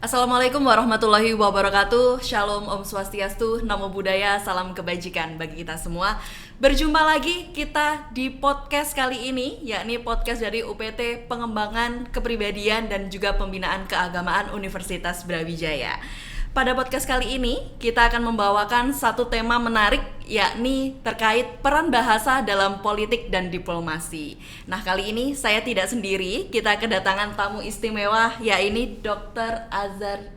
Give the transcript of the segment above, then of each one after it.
Assalamualaikum warahmatullahi wabarakatuh. Shalom, Om Swastiastu, Namo Buddhaya, salam kebajikan bagi kita semua. Berjumpa lagi kita di podcast kali ini, yakni podcast dari UPT Pengembangan Kepribadian dan juga Pembinaan Keagamaan Universitas Brawijaya. Pada podcast kali ini, kita akan membawakan satu tema menarik, yakni terkait peran bahasa dalam politik dan diplomasi. Nah, kali ini saya tidak sendiri, kita kedatangan tamu istimewa, yakni Dr. Azhar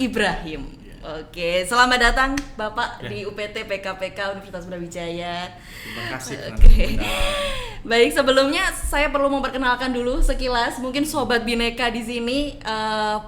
Ibrahim. Oke, selamat datang Bapak di UPT PKPK Universitas Brawijaya. Terima kasih. Oke. Baik, sebelumnya saya perlu memperkenalkan dulu sekilas. Mungkin sobat Bineka di sini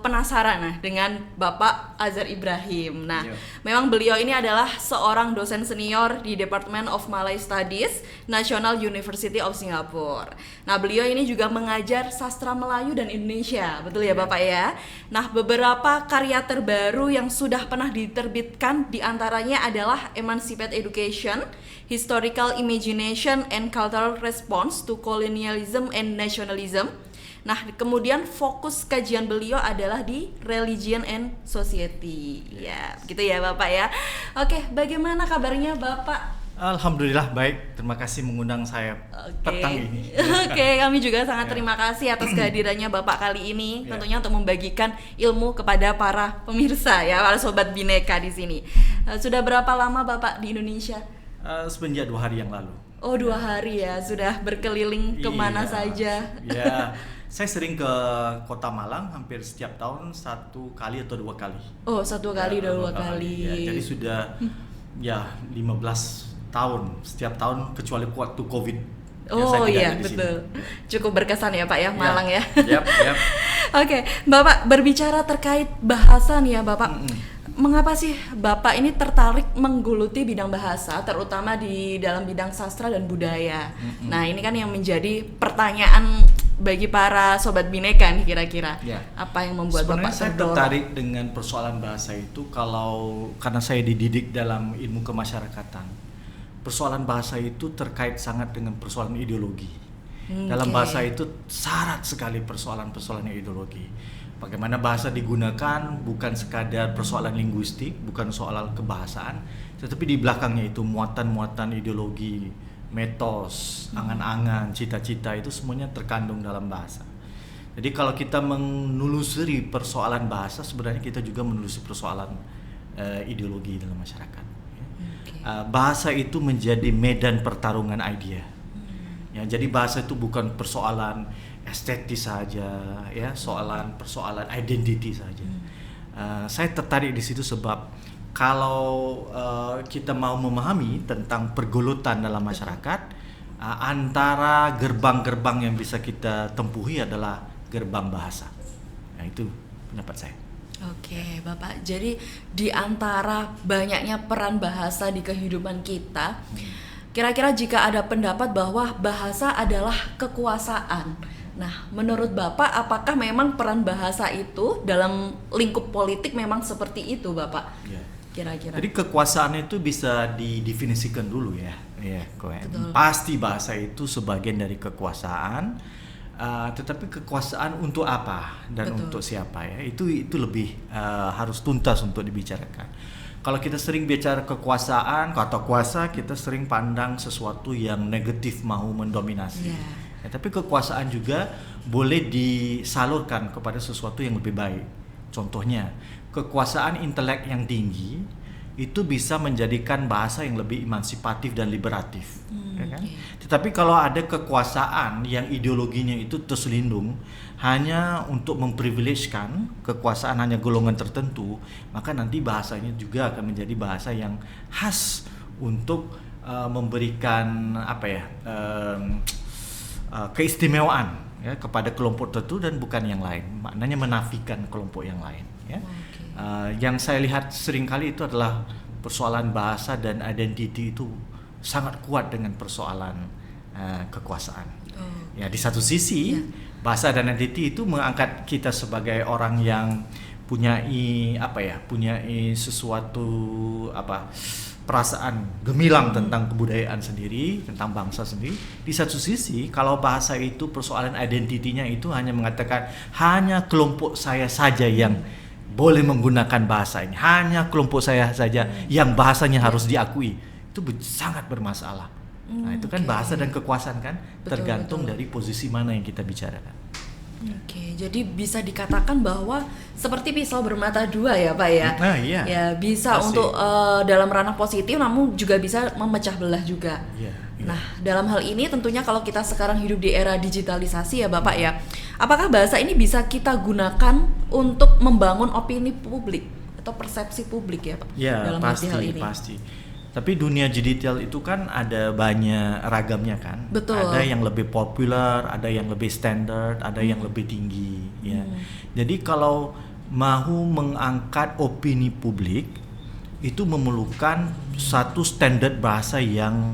penasaran dengan Bapak Azhar Ibrahim. Nah, memang beliau ini adalah seorang dosen senior di Department of Malay Studies, National University of Singapore. Nah, beliau ini juga mengajar sastra Melayu dan Indonesia, betul ya Bapak ya? Nah, beberapa karya terbaru yang sudah pernah diterbitkan diantaranya adalah Emancipate Education, Historical Imagination and Cultural Response to Colonialism and Nationalism. Nah, kemudian fokus kajian beliau adalah di Religion and Society. Ya, gitu ya Bapak ya. Oke, bagaimana kabarnya Bapak? Alhamdulillah baik, terima kasih mengundang saya petang ini. Oke, kami juga sangat terima kasih atas kehadirannya Bapak kali ini, tentunya untuk membagikan ilmu kepada para pemirsa ya, para sobat Bineka di sini. Sudah berapa lama Bapak di Indonesia? Semenjak 2 hari yang lalu. Oh, 2 hari ya, sudah berkeliling kemana saja? Ya, saya sering ke Kota Malang hampir setiap tahun 1 kali atau 2 kali. Oh, 1 kali atau 2 kali. Ya, jadi sudah 15 tahun, setiap tahun kecuali waktu COVID. Oh iya, betul. Cukup berkesan ya Pak ya, Malang ya. Yap. Oke, Bapak berbicara terkait bahasa nih ya Bapak. Mengapa sih Bapak ini tertarik menggeluti bidang bahasa, terutama di dalam bidang sastra dan budaya? Nah, ini kan yang menjadi pertanyaan bagi para sobat Bineka nih kira-kira. Apa yang membuat sebenarnya Bapak saya terdorong? tertarik dengan persoalan bahasa itu karena saya dididik dalam ilmu kemasyarakatan. Persoalan bahasa itu terkait sangat dengan persoalan ideologi. Dalam bahasa itu syarat sekali persoalan-persoalan ideologi. Bagaimana bahasa digunakan bukan sekadar persoalan linguistik, bukan soal kebahasaan, tetapi di belakangnya itu muatan-muatan ideologi, mitos, angan-angan, cita-cita itu semuanya terkandung dalam bahasa. Jadi kalau kita menelusuri persoalan bahasa, sebenarnya kita juga menelusuri persoalan ideologi dalam masyarakat. Bahasa itu menjadi medan pertarungan idea. Ya, jadi bahasa itu bukan persoalan estetis saja, ya, persoalan identity saja. Saya tertarik di situ sebab kalau kita mau memahami tentang pergulutan dalam masyarakat, antara gerbang-gerbang yang bisa kita tempuhi adalah gerbang bahasa. Nah, itu pendapat saya. Oke, Bapak. Jadi di antara banyaknya peran bahasa di kehidupan kita, kira-kira jika ada pendapat bahwa bahasa adalah kekuasaan. Nah, menurut Bapak, apakah memang peran bahasa itu dalam lingkup politik memang seperti itu, Bapak? Kira-kira. Jadi kekuasaan itu bisa didefinisikan dulu ya. Pasti bahasa itu sebagian dari kekuasaan. Tetapi kekuasaan untuk apa dan untuk siapa ya, itu lebih harus tuntas untuk dibicarakan. Kalau kita sering bicara kekuasaan, kata kuasa, kita sering pandang sesuatu yang negatif, mau mendominasi. Ya, tapi kekuasaan juga boleh disalurkan kepada sesuatu yang lebih baik. Contohnya, kekuasaan intelek yang tinggi itu bisa menjadikan bahasa yang lebih emansipatif dan liberatif. Ya kan? Tetapi kalau ada kekuasaan yang ideologinya itu terselindung hanya untuk memprivilegekan kekuasaan hanya golongan tertentu, maka nanti bahasanya juga akan menjadi bahasa yang khas untuk memberikan keistimewaan ya, kepada kelompok tertentu dan bukan yang lain. Maknanya menafikan kelompok yang lain. Ya. Yang saya lihat seringkali itu adalah persoalan bahasa dan identity itu sangat kuat dengan persoalan kekuasaan. Ya, di satu sisi bahasa dan identity itu mengangkat kita sebagai orang yang punyai sesuatu perasaan gemilang tentang kebudayaan sendiri, tentang bangsa sendiri. Di satu sisi, kalau bahasa itu persoalan identitinya itu hanya mengatakan hanya kelompok saya saja yang boleh menggunakan bahasa ini. Hanya kelompok saya saja yang bahasanya harus diakui. Itu sangat bermasalah. Nah, itu kan bahasa dan kekuasaan kan tergantung dari posisi mana yang kita bicarakan. Oke, jadi bisa dikatakan bahwa seperti pisau bermata dua ya Pak ya? Nah, iya. Ya bisa Pasti. untuk dalam ranah positif, namun juga bisa memecah belah juga. Iya, iya. Nah, dalam hal ini tentunya kalau kita sekarang hidup di era digitalisasi ya Bapak ya, apakah bahasa ini bisa kita gunakan untuk membangun opini publik atau persepsi publik ya Pak? Ya, dalam pasti, hal ini. pasti. Tapi dunia digital itu kan ada banyak ragamnya kan. Betul. Ada yang lebih populer, ada yang lebih standar, ada yang lebih tinggi. Ya. Jadi kalau mau mengangkat opini publik itu memerlukan satu standar bahasa yang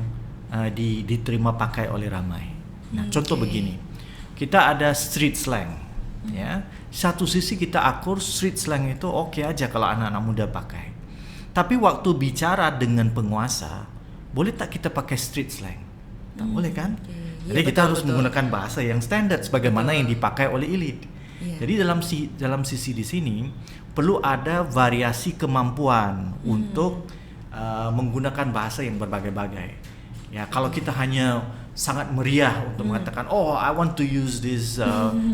diterima pakai oleh ramai. Nah, contoh begini, kita ada street slang. Ya, satu sisi kita akur street slang itu oke aja kalau anak-anak muda pakai. Tapi waktu bicara dengan penguasa, boleh tak kita pakai street slang? Tak boleh kan? Jadi kita harus menggunakan bahasa yang standar sebagaimana yang dipakai oleh elit. Jadi dalam sisi di sini perlu ada variasi kemampuan untuk menggunakan bahasa yang berbagai-bagai. Ya, kalau kita hanya sangat meriah untuk mengatakan, oh I want to use this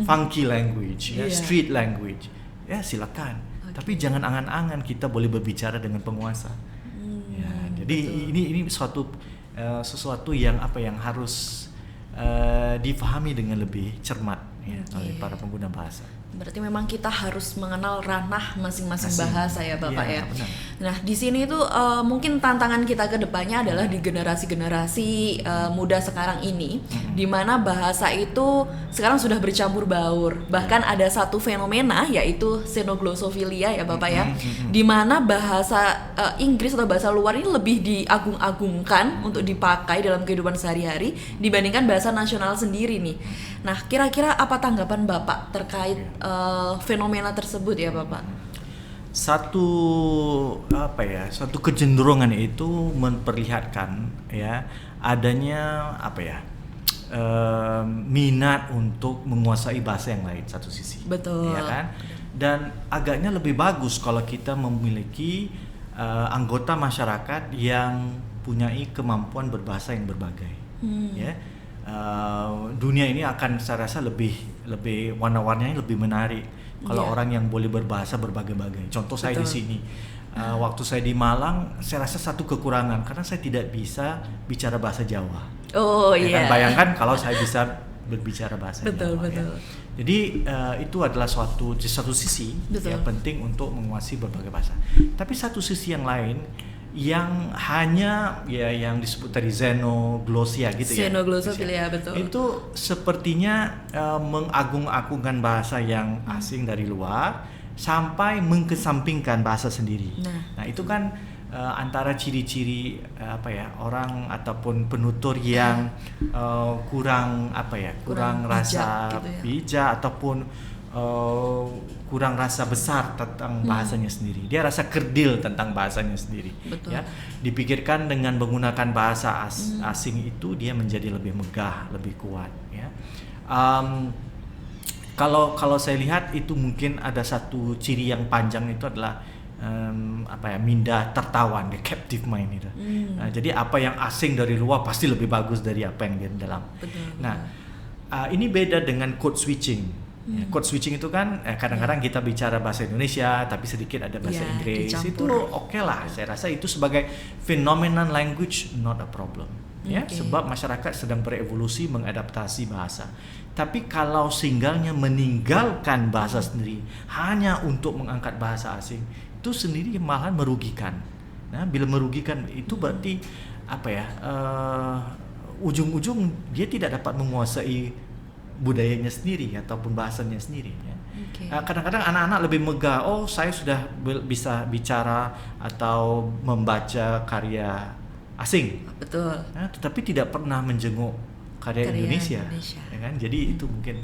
funky language, street language, ya silakan. Tapi jangan angan-angan kita boleh berbicara dengan penguasa. Ya, jadi ini sesuatu yang harus difahami dengan lebih cermat oleh para pengguna bahasa. Berarti memang kita harus mengenal ranah masing-masing bahasa ya Bapak ya. Benar. Nah di sini tuh mungkin tantangan kita ke depannya adalah di generasi muda sekarang ini, di mana bahasa itu sekarang sudah bercampur baur. Bahkan ada satu fenomena yaitu xenoglossophila ya Bapak ya, di mana bahasa Inggris atau bahasa luar ini lebih diagung-agungkan untuk dipakai dalam kehidupan sehari-hari dibandingkan bahasa nasional sendiri nih. Nah kira-kira apa tanggapan Bapak terkait fenomena tersebut ya Bapak? Satu kecenderungan itu memperlihatkan ya adanya minat untuk menguasai bahasa yang lain satu sisi. Betul. Ya kan? Dan agaknya lebih bagus kalau kita memiliki anggota masyarakat yang punyai kemampuan berbahasa yang berbagai. Ya. Dunia ini akan saya rasa lebih warna-warnanya lebih menarik kalau orang yang boleh berbahasa berbagai-bagai. Contoh saya di sini, waktu saya di Malang, saya rasa satu kekurangan karena saya tidak bisa bicara bahasa Jawa. Oh iya. Kan? Bayangkan kalau saya bisa berbicara bahasa Jawa. Betul. Ya. Jadi itu adalah satu sisi yang penting untuk menguasai berbagai bahasa. Tapi satu sisi yang lain yang hanya yang disebut tadi xenoglossia gitu ya. Xenoglossophila betul. Itu sepertinya mengagung-agungkan bahasa yang asing dari luar sampai mengkesampingkan bahasa sendiri. Nah, itu kan antara ciri-ciri orang ataupun penutur yang kurang rasa bijak, gitu ya. bijak ataupun kurang rasa besar tentang bahasanya sendiri. Dia rasa kerdil tentang bahasanya sendiri. Betul. Ya, dipikirkan dengan menggunakan bahasa asing itu dia menjadi lebih megah, lebih kuat. Ya, kalau saya lihat itu mungkin ada satu ciri yang panjang itu adalah minda tertawan, the captive mind itu. Jadi apa yang asing dari luar pasti lebih bagus dari apa yang di dalam. Betul. Nah, ini beda dengan code switching. Ya, code switching itu kan kadang-kadang kita bicara bahasa Indonesia tapi sedikit ada bahasa Inggris, itu oke lah. Saya rasa itu sebagai phenomenon language, not a problem. Ya, sebab masyarakat sedang berevolusi mengadaptasi bahasa. Tapi kalau singgahnya meninggalkan bahasa sendiri hanya untuk mengangkat bahasa asing, itu sendiri malahan merugikan. Nah, bila merugikan itu berarti ujung-ujung dia tidak dapat menguasai budayanya sendiri ataupun bahasanya sendiri ya. Kadang-kadang anak-anak lebih megah, oh saya sudah bisa bicara atau membaca karya asing. Betul. Nah, tetapi tidak pernah menjenguk karya Indonesia. Ya kan? Jadi itu mungkin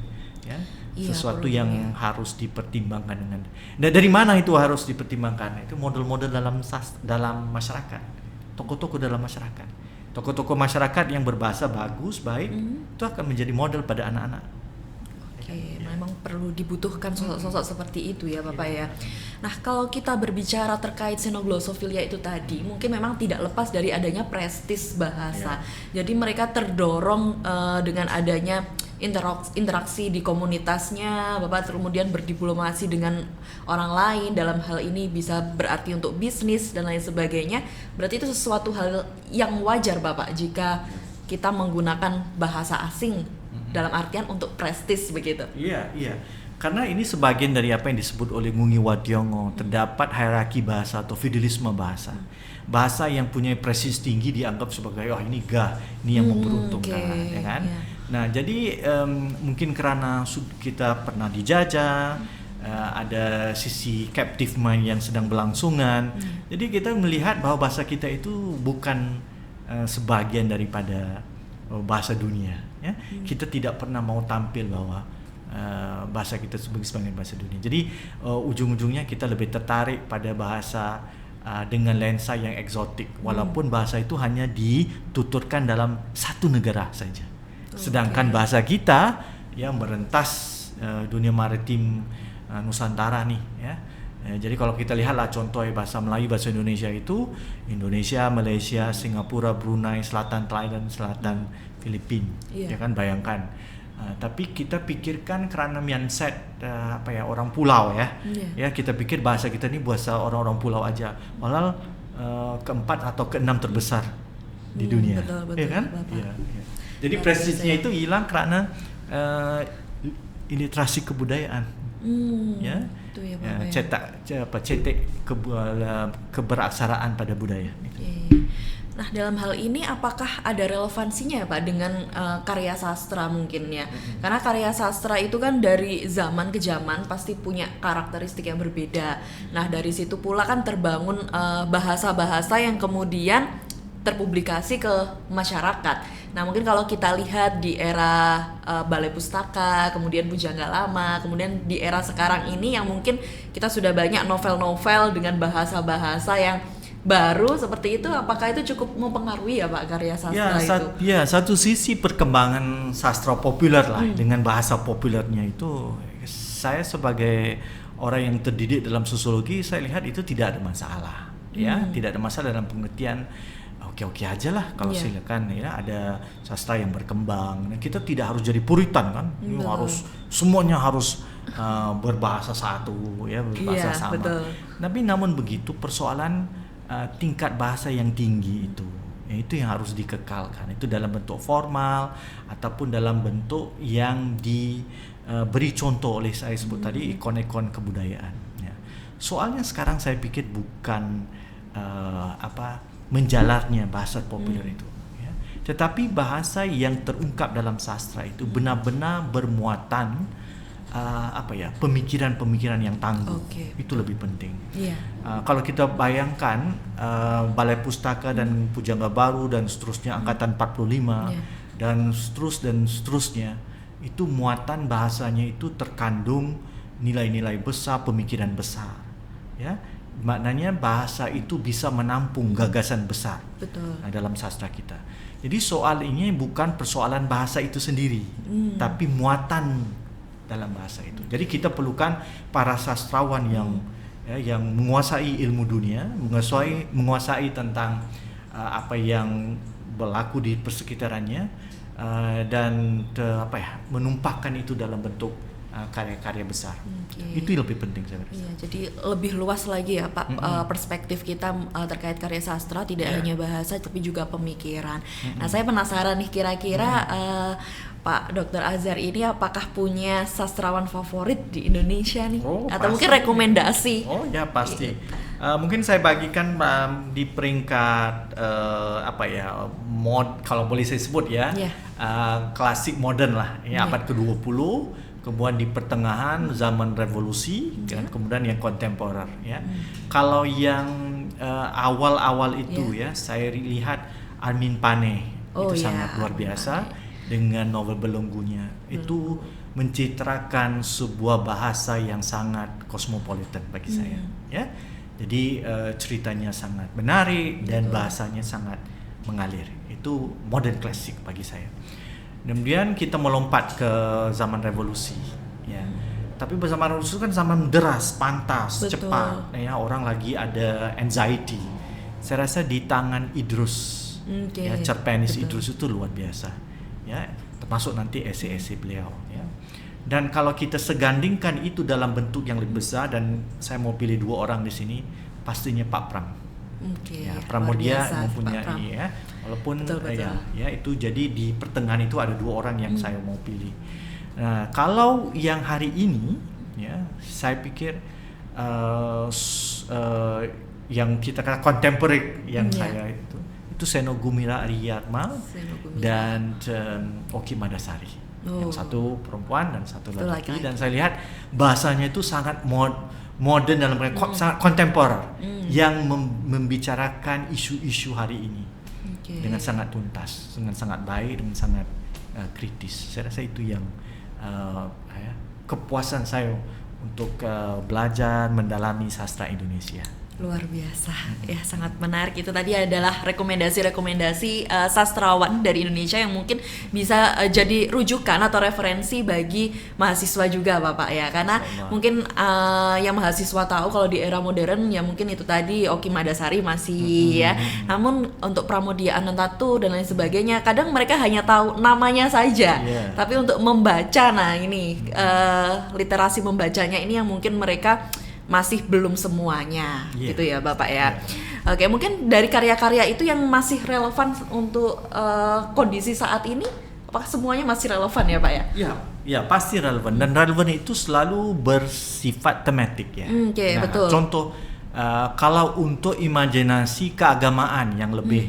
sesuatu yang harus dipertimbangkan dengan. Dan dari mana itu harus dipertimbangkan? Itu model-model dalam masyarakat, tokoh-tokoh dalam masyarakat. Tokoh-tokoh masyarakat yang berbahasa bagus, baik, itu akan menjadi model pada anak-anak. Oke, memang perlu dibutuhkan sosok-sosok seperti itu ya Bapak ya. Nah kalau kita berbicara terkait xenoglossophilia itu tadi, mungkin memang tidak lepas dari adanya prestis bahasa. Jadi mereka terdorong dengan adanya interaksi di komunitasnya, Bapak kemudian berdiplomasi dengan orang lain, dalam hal ini bisa berarti untuk bisnis dan lain sebagainya. Berarti itu sesuatu hal yang wajar Bapak jika kita menggunakan bahasa asing dalam artian untuk prestis begitu. Iya. Karena ini sebagian dari apa yang disebut oleh Ngungi Wadyongo, terdapat hierarki bahasa atau feudalisme bahasa. Bahasa yang punya prestis tinggi dianggap sebagai ini yang memperuntungkan, ya kan? Nah, jadi mungkin karena kita pernah dijajah, ada sisi captive mind yang sedang berlangsungan. Jadi kita melihat bahwa bahasa kita itu bukan sebagian daripada bahasa dunia. Ya, kita tidak pernah mau tampil bahwa bahasa kita sebagai bahasa dunia. Jadi ujung-ujungnya kita lebih tertarik pada bahasa dengan lensa yang eksotik, walaupun bahasa itu hanya dituturkan dalam satu negara saja. Sedangkan bahasa kita yang merentas dunia maritim Nusantara nih, ya. Jadi kalau kita lihatlah contoh bahasa Melayu, bahasa Indonesia itu Indonesia, Malaysia, Singapura, Brunei, Selatan Thailand, Selatan Filipina, ya kan, bayangkan. Tapi kita pikirkan karena mindset orang pulau ya, ya kita pikir bahasa kita ini bahasa orang-orang pulau aja, malah keempat atau keenam terbesar di dunia, betul, ya kan? Ya. Jadi prestisnya itu hilang karena iliterasi kebudayaan, ya, itu ya, Bapak, cetek keberaksaraan pada budaya. Nah dalam hal ini apakah ada relevansinya ya Pak dengan karya sastra mungkin ya? Karena karya sastra itu kan dari zaman ke zaman pasti punya karakteristik yang berbeda. Nah dari situ pula kan terbangun bahasa-bahasa yang kemudian terpublikasi ke masyarakat. Nah mungkin kalau kita lihat di era Balai Pustaka, kemudian Pujangga Lama, kemudian di era sekarang ini yang mungkin kita sudah banyak novel-novel dengan bahasa-bahasa yang baru seperti itu, apakah itu cukup mempengaruhi ya Pak karya sastra itu? Ya, satu sisi perkembangan sastra populer lah dengan bahasa populernya itu, saya sebagai orang yang terdidik dalam sosiologi, saya lihat itu tidak ada masalah. Ya, tidak ada masalah dalam pengertian oke aja lah kalau silakan ya, ada sastra yang berkembang. Nah, kita tidak harus jadi puritan kan, semuanya harus berbahasa satu ya, berbahasa sama. Betul. Tapi namun begitu persoalan tingkat bahasa yang tinggi itu yang harus dikekalkan, itu dalam bentuk formal ataupun dalam bentuk yang diberi contoh oleh saya sebut tadi ikon-ikon kebudayaan ya. Soalnya sekarang saya pikir bukan menjalarnya bahasa populer itu ya, tetapi bahasa yang terungkap dalam sastra itu benar-benar bermuatan pemikiran-pemikiran yang tangguh. Itu lebih penting. Kalau kita bayangkan Balai Pustaka dan Pujangga Baru dan seterusnya angkatan 45 dan seterusnya, itu muatan bahasanya itu terkandung nilai-nilai besar, pemikiran besar. Ya, maknanya bahasa itu bisa menampung gagasan besar. Dalam sastra kita. Jadi soal ini bukan persoalan bahasa itu sendiri, tapi muatan dalam bahasa itu. Jadi kita perlukan para sastrawan yang menguasai ilmu dunia, menguasai tentang apa yang berlaku di persekitarannya dan menumpahkan itu dalam bentuk karya-karya besar. Itu lebih penting saya rasa. Iya, jadi lebih luas lagi ya Pak perspektif kita terkait karya sastra, tidak hanya bahasa tapi juga pemikiran. Nah saya penasaran nih kira-kira Pak Dr. Azhar ini apakah punya sastrawan favorit di Indonesia nih? Atau mungkin rekomendasi? Pasti. Mungkin saya bagikan di peringkat kalau boleh saya sebut ya, klasik modern lah, abad ke-20, kemudian di pertengahan zaman revolusi, dan kemudian yang kontemporer ya. Kalau yang awal-awal itu ya, saya lihat Armin Pane itu sangat luar biasa. Dengan novel Belenggunya itu mencitrakan sebuah bahasa yang sangat kosmopolitan bagi saya ya. Jadi ceritanya sangat menarik dan bahasanya sangat mengalir. Itu modern klasik bagi saya. Kemudian kita melompat ke zaman revolusi ya. Tapi zaman Rasul kan zaman deras, pantas, Betul. cepat, ya orang lagi ada anxiety. Saya rasa di tangan Idrus, ya cerpenis Idrus itu luar biasa, ya termasuk nanti esai-esai beliau, ya. Dan kalau kita segandingkan itu dalam bentuk yang lebih besar, dan saya mau pilih 2 orang di sini, pastinya Pak Pram. Ya, Pramodia mempunyai, ya, walaupun betul. ya itu jadi di pertengahan itu ada 2 orang yang saya mau pilih. Nah, kalau yang hari ini, ya saya pikir yang kita kata contemporary yang saya itu Seno Gumira Ariyatma dan Oki Madasari. Yang satu perempuan dan satu laki-laki, dan saya lihat bahasanya itu sangat modern dalam sangat kontemporer yang membicarakan isu-isu hari ini dengan sangat tuntas, dengan sangat baik, dengan sangat kritis. Saya rasa itu yang kepuasan saya untuk belajar mendalami sastra Indonesia. Luar biasa, ya sangat menarik. Itu tadi adalah rekomendasi sastrawan dari Indonesia yang mungkin bisa jadi rujukan atau referensi bagi mahasiswa juga Bapak ya. Karena mungkin yang mahasiswa tahu kalau di era modern ya mungkin itu tadi Oki Madasari masih ya. Namun untuk Pramodia Anantatu dan lain sebagainya kadang mereka hanya tahu namanya saja. Tapi untuk membaca, nah ini literasi membacanya ini yang mungkin mereka masih belum semuanya, gitu ya Bapak ya. Oke, mungkin dari karya-karya itu yang masih relevan untuk kondisi saat ini, apakah semuanya masih relevan ya Pak ya? Ya pasti relevan, dan relevan itu selalu bersifat tematik ya. Betul. Contoh, kalau untuk imajinasi keagamaan yang lebih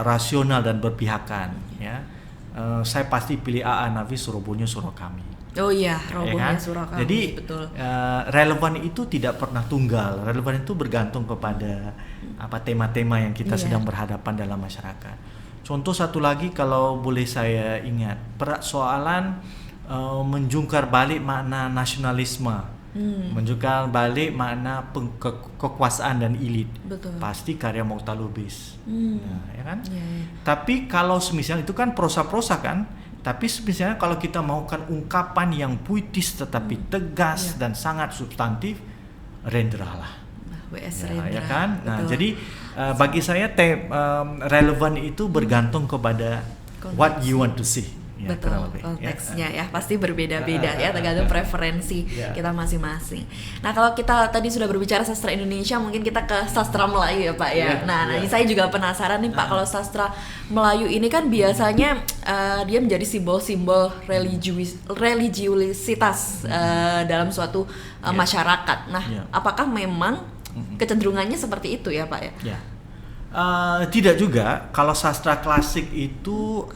rasional dan berpihakan, ya, saya pasti pilih A.A. Nafis Surabonyo Surau Kami. Oh iya, Robonnya Surau Kami. Jadi betul. Relevan itu tidak pernah tunggal. Relevan itu bergantung kepada tema-tema yang kita sedang berhadapan dalam masyarakat. Contoh satu lagi kalau boleh saya ingat, persoalan menjungkar balik makna nasionalisme, menjungkar balik makna kekuasaan dan elit. Betul. Pasti karya Mokhtar Lubis. Nah, ya kan? Tapi kalau misalnya itu kan prosa-prosa kan. Tapi sebenarnya kalau kita maukan ungkapan yang puitis tetapi tegas dan sangat substantif, Rendra lah. W.S. Rendra. Ya kan? Nah, jadi bagi saya relevan itu bergantung kepada what you want to see. Ya, betul, konteksnya ya pasti berbeda-beda ya tergantung preferensi kita masing-masing. Nah kalau kita tadi sudah berbicara sastra Indonesia, mungkin kita ke sastra Melayu ya Pak ya. Nah saya juga penasaran nih Pak, kalau sastra Melayu ini kan biasanya dia menjadi simbol-simbol religiusitas dalam suatu masyarakat. Nah apakah memang kecenderungannya seperti itu ya Pak ya? Tidak juga. Kalau sastra klasik itu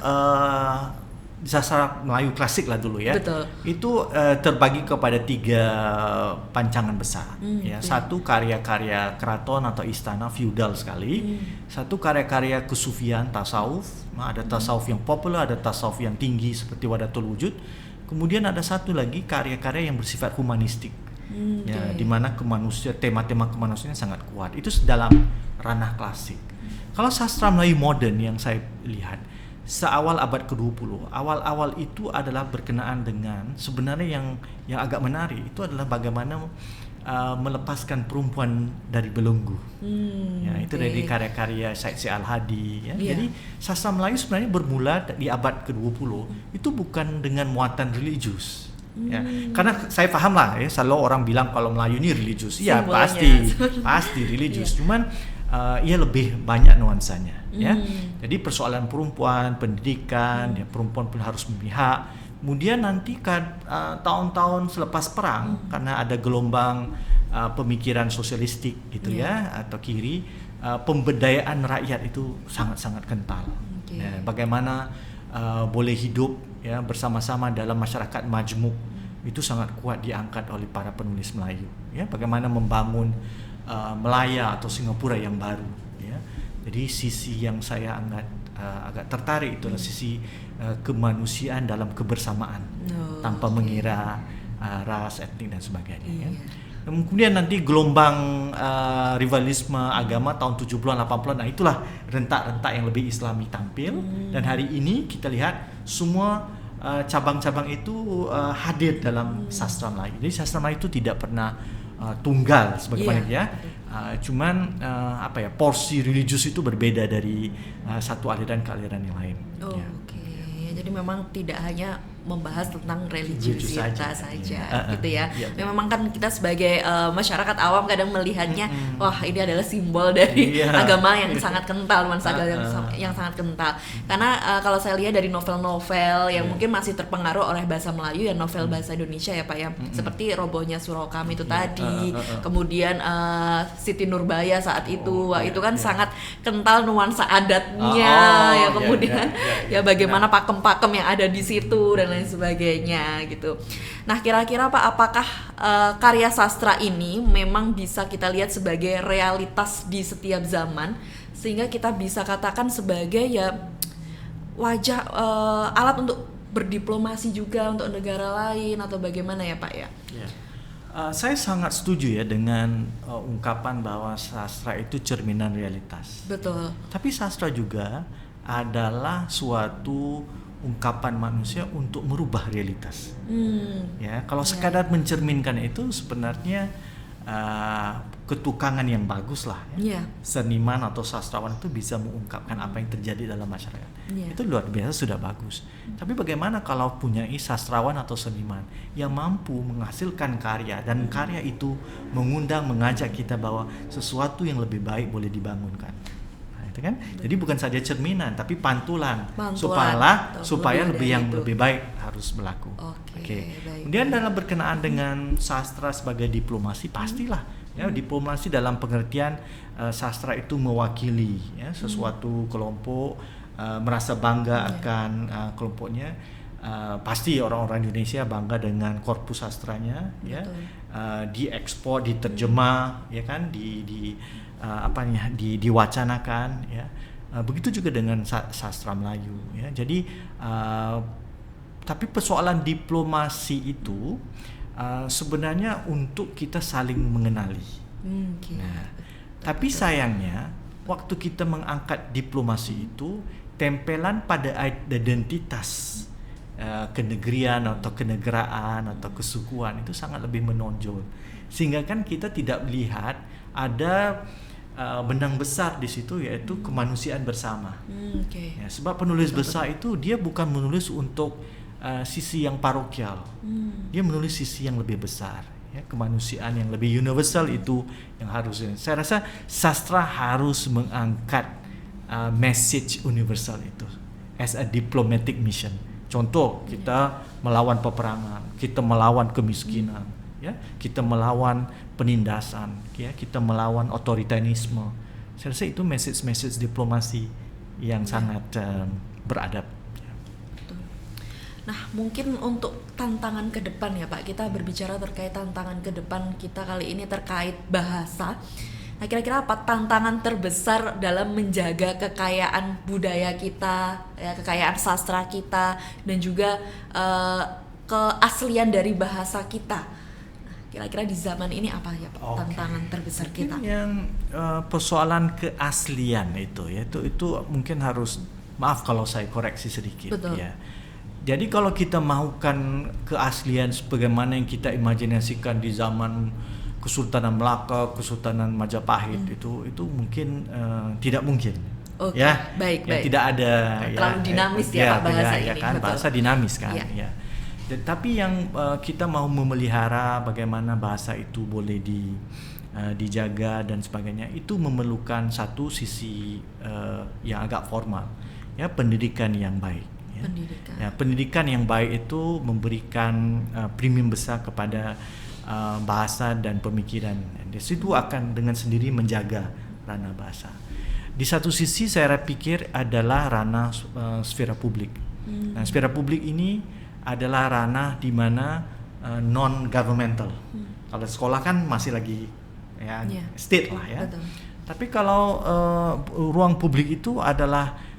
sastra Melayu klasik lah dulu ya. Betul. Itu terbagi kepada 3 pancangan besar. Satu karya-karya keraton atau istana feudal sekali. Satu karya-karya kesufian tasawuf. Ada tasawuf yang populer, ada tasawuf yang tinggi seperti Wadatul Wujud. Kemudian ada satu lagi karya-karya yang bersifat humanistik. Di mana tema-tema kemanusiaan sangat kuat. Itu dalam ranah klasik. Kalau sastra Melayu modern yang saya lihat seawal abad ke-20, awal-awal itu adalah berkenaan dengan sebenarnya yang agak menarik itu adalah bagaimana melepaskan perempuan dari belenggu. Itu dari karya-karya Said Si Al-Hadi ya. Jadi sastra Melayu sebenarnya bermula di abad ke-20 itu bukan dengan muatan religius. Karena saya paham lah ya, selalu orang bilang kalau Melayu ini religius. Ya pasti religius. Cuman ia lebih banyak nuansanya ya. Jadi persoalan perempuan, pendidikan, perempuan pun harus memihak. Kemudian nanti tahun-tahun selepas perang karena ada gelombang pemikiran sosialistik gitu ya atau kiri, pemberdayaan rakyat itu sangat-sangat kental. Bagaimana boleh hidup ya bersama-sama dalam masyarakat majmuk itu sangat kuat diangkat oleh para penulis Melayu ya. Bagaimana membangun Melaya atau Singapura yang baru ya. Jadi sisi yang saya agak tertarik itu adalah sisi kemanusiaan dalam kebersamaan tanpa mengira ras, etnik dan sebagainya ya. Kemudian nanti gelombang rivalisme agama tahun 70-an 80-an, nah itulah rentak-rentak yang lebih islami tampil dan hari ini kita lihat semua cabang-cabang itu hadir dalam sastra Melayu. Jadi sastra Melayu itu tidak pernah tunggal sebagaimana ya. Cuman porsi religius itu berbeda dari satu aliran ke aliran yang lain. Oke. Jadi memang tidak hanya membahas tentang religiusitas saja gitu ya. Memang kan kita sebagai masyarakat awam kadang melihatnya wah ini adalah simbol dari agama yang sangat kental, nuansa yang sangat kental. Karena kalau saya lihat dari novel-novel yang mungkin masih terpengaruh oleh bahasa Melayu ya, novel bahasa Indonesia ya Pak ya. Seperti Robohnya Surokam itu tadi, kemudian Siti Nurbaya saat itu, wah itu kan sangat kental nuansa adatnya ya, kemudian ya bagaimana pakem-pakem yang ada di situ dan lain sebagainya gitu. Nah kira-kira Pak, apakah karya sastra ini memang bisa kita lihat sebagai realitas di setiap zaman sehingga kita bisa katakan sebagai ya wajah alat untuk berdiplomasi juga untuk negara lain atau bagaimana ya Pak ya? Saya sangat setuju ya dengan ungkapan bahwa sastra itu cerminan realitas. Betul. Tapi sastra juga adalah suatu ungkapan manusia untuk merubah realitas. Ya, kalau sekadar mencerminkan itu sebenarnya ketukangan yang bagus lah. Ya. Seniman atau sastrawan itu bisa mengungkapkan apa yang terjadi dalam masyarakat. Itu luar biasa, sudah bagus. Tapi bagaimana kalau punya sastrawan atau seniman yang mampu menghasilkan karya dan karya itu mengundang, mengajak kita bahwa sesuatu yang lebih baik boleh dibangunkan. Kan? Jadi bukan saja cerminan tapi pantulan supaya lebih baik harus berlaku. Oke. Kemudian dalam berkenaan dengan sastra sebagai diplomasi, pastilah ya, diplomasi dalam pengertian sastra itu mewakili ya, sesuatu kelompok, merasa bangga akan kelompoknya. Pasti orang-orang Indonesia bangga dengan korpus sastranya ya, diekspor, diterjemah ya kan, diwacanakan ya. Begitu juga dengan sastra Melayu ya. Jadi tapi persoalan diplomasi itu sebenarnya untuk kita saling mengenali. Nah, tapi sayangnya waktu kita mengangkat diplomasi itu tempelan pada identitas kenegerian atau kenegaraan atau kesukuan itu sangat lebih menonjol, sehingga kan kita tidak melihat ada benang besar di situ, yaitu kemanusiaan bersama. Ya, sebab penulis besar itu dia bukan menulis untuk sisi yang parokial, dia menulis sisi yang lebih besar, ya, kemanusiaan yang lebih universal itu yang harus. Saya rasa sastra harus mengangkat message universal itu as a diplomatic mission. Contoh, kita melawan peperangan, kita melawan kemiskinan, ya, kita melawan penindasan, ya, kita melawan otoritarisme. Saya rasa itu message diplomasi yang sangat beradab. Nah, mungkin untuk tantangan ke depan ya Pak, kita berbicara terkait tantangan ke depan kita kali ini terkait bahasa. Nah, kira-kira apa tantangan terbesar dalam menjaga kekayaan budaya kita, ya, kekayaan sastra kita, dan juga keaslian dari bahasa kita? Nah, kira-kira di zaman ini apa ya Pak tantangan terbesar kita? Yang persoalan keaslian itu, ya, itu mungkin harus, maaf kalau saya koreksi sedikit. Betul. Ya. Jadi kalau kita maukan keaslian sebagaimana yang kita imajinasikan di zaman Kesultanan Melaka, Kesultanan Majapahit, itu mungkin tidak mungkin. Ya, baik. Tidak ada terlalu dinamis Pak bahasa ini. Kan, bahasa dinamis kan. Ya. Tapi yang kita mau memelihara bagaimana bahasa itu boleh dijaga dan sebagainya, itu memerlukan satu sisi yang agak formal, ya, pendidikan yang baik. Pendidikan yang baik itu memberikan premium besar kepada bahasa dan pemikiran. Di situ akan dengan sendiri menjaga ranah bahasa. Di satu sisi saya pikir adalah ranah sfera publik. Nah, sfera publik ini adalah ranah di mana non governmental. Kalau sekolah kan masih lagi state lah ya. Betul. Tapi kalau ruang publik itu adalah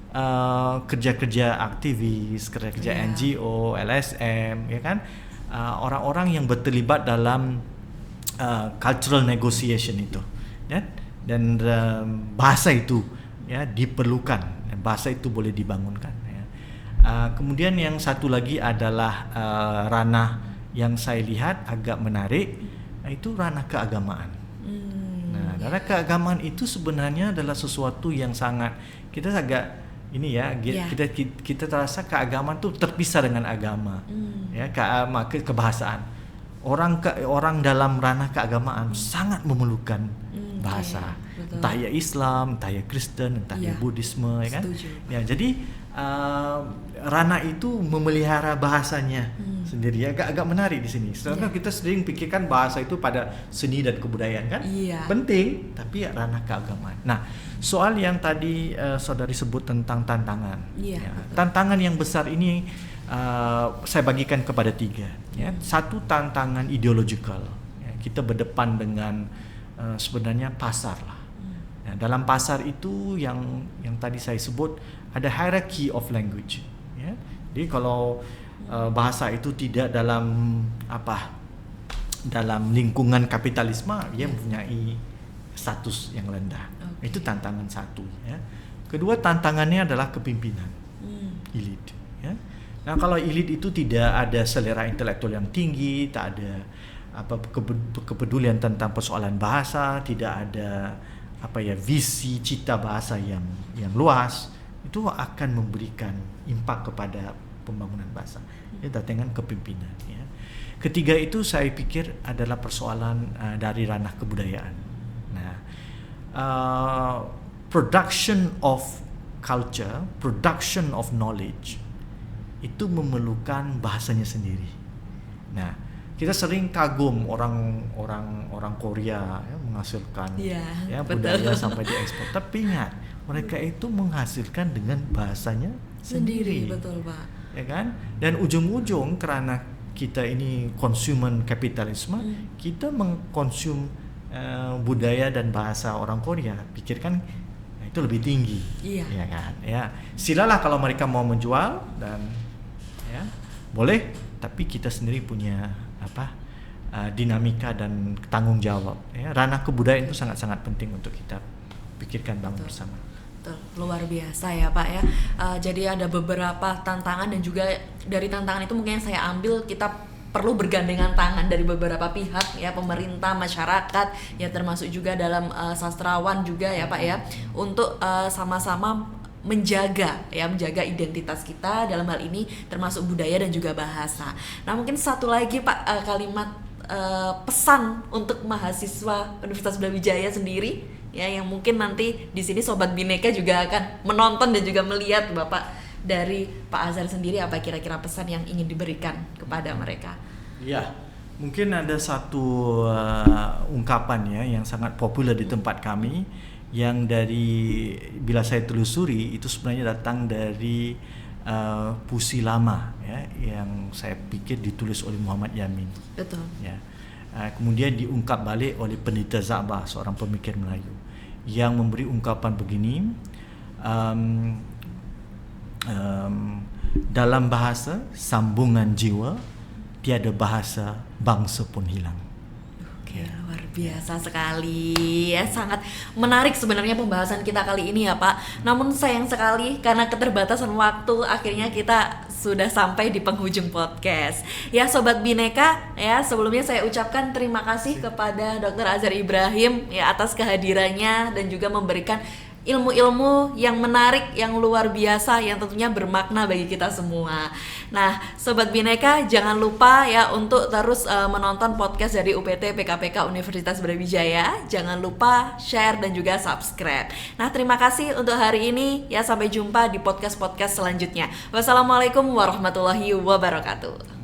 kerja-kerja aktivis, kerja-kerja NGO, LSM, ya kan? Orang-orang yang terlibat dalam cultural negotiation itu, ya? Dan bahasa itu ya diperlukan, bahasa itu boleh dibangunkan, ya. Kemudian yang satu lagi adalah ranah yang saya lihat agak menarik, itu ranah keagamaan. Nah, ranah keagamaan itu sebenarnya adalah sesuatu yang sangat kita agak ini ya, kita terasa keagamaan itu terpisah dengan agama, ya, kebahasaan. Orang dalam ranah keagamaan sangat memerlukan bahasa, entah ya Islam, entah ya Kristen, entah ya Buddhisme, ya kan? Ya, jadi ranah itu memelihara bahasanya sendiri, agak menarik di sini. Sedangkan kita sering pikirkan bahasa itu pada seni dan kebudayaan kan, penting, tapi ya ranah keagamaan. Nah, soal yang tadi saudari sebut tentang tantangan, tantangan yang besar ini saya bagikan kepada 3. Ya. Satu, tantangan ideologikal. Ya, kita berdepan dengan sebenarnya pasar lah. Ya, dalam pasar itu yang tadi saya sebut ada hierarchy of language. Ya. Jadi kalau bahasa itu tidak dalam lingkungan kapitalisme, dia mempunyai status yang rendah. Itu tantangan satu. Ya. Kedua, tantangannya adalah kepimpinan, elite. Ya. Nah, kalau elit itu tidak ada selera intelektual yang tinggi, tak ada kepedulian tentang persoalan bahasa, tidak ada visi cita bahasa yang luas, itu akan memberikan impak kepada pembangunan bahasa. Ya, dengan kepimpinan. Ya. Ketiga itu saya pikir adalah persoalan dari ranah kebudayaan. Nah, production of culture, production of knowledge itu memerlukan bahasanya sendiri. Nah, kita sering kagum orang Korea ya, menghasilkan budaya sampai diekspor. Tapi ingat, mereka itu menghasilkan dengan bahasanya sendiri. Betul, Pak. Ya kan? Dan ujung-ujung karena kita ini konsumen kapitalisme, kita mengkonsum budaya dan bahasa orang Korea. Pikirkan itu lebih tinggi. Ya kan? Ya. Silalah kalau mereka mau menjual dan ya, boleh, tapi kita sendiri punya dinamika dan tanggung jawab. Ya. Ranah kebudayaan itu sangat-sangat penting untuk kita pikirkan bangun bersama. Luar biasa ya Pak ya. Jadi ada beberapa tantangan dan juga dari tantangan itu mungkin yang saya ambil, kita perlu bergandengan tangan dari beberapa pihak ya, pemerintah, masyarakat ya, termasuk juga dalam sastrawan juga ya Pak ya, untuk sama-sama menjaga identitas kita dalam hal ini termasuk budaya dan juga bahasa. Nah, mungkin satu lagi Pak, kalimat pesan untuk mahasiswa Universitas Brawijaya sendiri ya, yang mungkin nanti di sini Sobat Bhinneka juga akan menonton dan juga melihat Bapak, dari Pak Azhar sendiri, apa kira-kira pesan yang ingin diberikan kepada mereka? Ya, mungkin ada satu ungkapan ya yang sangat populer di tempat kami, yang dari bila saya telusuri itu sebenarnya datang dari puisi lama ya, yang saya pikir ditulis oleh Muhammad Yamin. Betul. Ya. Kemudian diungkap balik oleh Pendeta Za'bah, seorang pemikir Melayu, yang memberi ungkapan begini, dalam bahasa sambungan jiwa, tiada bahasa bangsa pun hilang. Oke, luar biasa sekali ya, sangat menarik sebenarnya pembahasan kita kali ini ya Pak. Namun sayang sekali karena keterbatasan waktu, akhirnya kita sudah sampai di penghujung podcast. Ya Sobat Bhinneka ya, sebelumnya saya ucapkan terima kasih kepada Dr. Azhar Ibrahim ya atas kehadirannya dan juga memberikan ilmu-ilmu yang menarik, yang luar biasa, yang tentunya bermakna bagi kita semua. Nah, Sobat Bhinneka, jangan lupa ya untuk terus menonton podcast dari UPT PKPK Universitas Brawijaya. Jangan lupa share dan juga subscribe. Nah, terima kasih untuk hari ini ya, sampai jumpa di podcast-podcast selanjutnya. Wassalamualaikum warahmatullahi wabarakatuh.